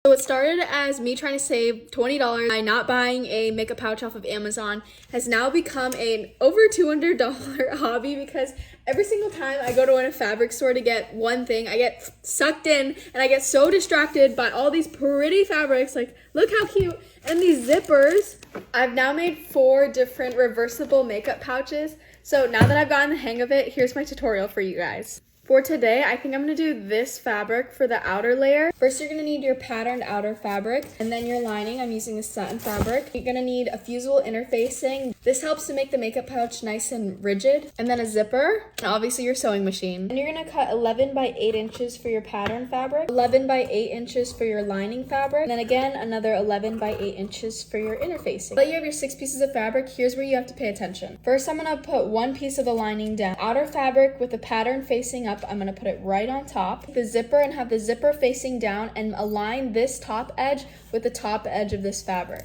So it started as me trying to save $20 by not buying a makeup pouch off of Amazon, has now become an over $200 hobby because every single time I go to a fabric store to get one thing, I get sucked in and I get so distracted by all these pretty fabrics, like look how cute, and these zippers. I've now made 4 different reversible makeup pouches. So now that I've gotten the hang of it, here's my tutorial for you guys. For today, I think I'm gonna do this fabric for the outer layer. First, you're gonna need your patterned outer fabric, and then your lining. I'm using a satin fabric. You're gonna need a fusible interfacing. This helps to make the makeup pouch nice and rigid. And then a zipper, and obviously your sewing machine. And you're gonna cut 11 by 8 inches for your pattern fabric, 11 by 8 inches for your lining fabric, and then again, another 11 by 8 inches for your interfacing. Now that you have your 6 pieces of fabric, here's where you have to pay attention. First, I'm gonna put 1 piece of the lining down. Outer fabric with the pattern facing up, I'm gonna put it right on top. The zipper, and have the zipper facing down, and align this top edge with the top edge of this fabric.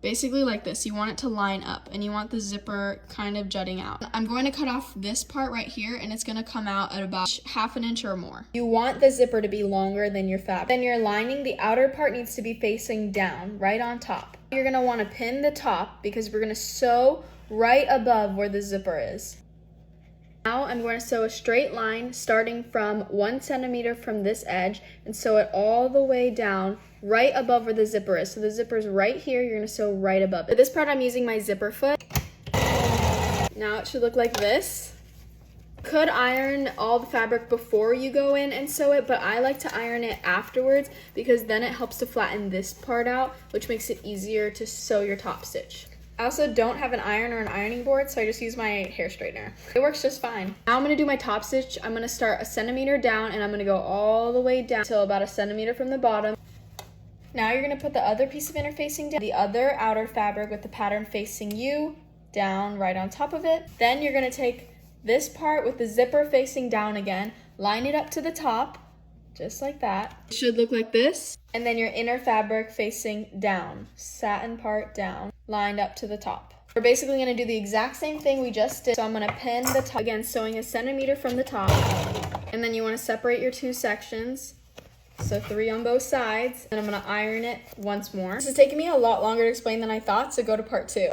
Basically like this. You want it to line up and you want the zipper kind of jutting out. I'm going to cut off this part right here, and it's gonna come out at about ½ an inch or more. You want the zipper to be longer than your fabric. Then your lining, the outer part needs to be facing down, right on top. You're gonna wanna pin the top because we're gonna sew right above where the zipper is. Now I'm going to sew a straight line starting from 1 centimeter from this edge and sew it all the way down right above where the zipper is. So the zipper is right here, you're going to sew right above it. For this part, I'm using my zipper foot. Now it should look like this. You could iron all the fabric before you go in and sew it, but I like to iron it afterwards because then it helps to flatten this part out, which makes it easier to sew your top stitch. I also don't have an iron or an ironing board, so I just use my hair straightener. It works just fine. Now I'm gonna do my top stitch. I'm gonna start 1 centimeter down, and I'm gonna go all the way down till about 1 centimeter from the bottom. Now you're gonna put the other piece of interfacing down, the other outer fabric with the pattern facing you, down right on top of it. Then you're gonna take this part with the zipper facing down again, line it up to the top, just like that. It should look like this. And then your inner fabric facing down, satin part down, lined up to the top. We're basically gonna do the exact same thing we just did. So I'm gonna pin the top, again, sewing 1 centimeter from the top. And then you wanna separate your 2 sections. So 3 on both sides. And I'm gonna iron it once more. This is taking me a lot longer to explain than I thought, so go to part 2.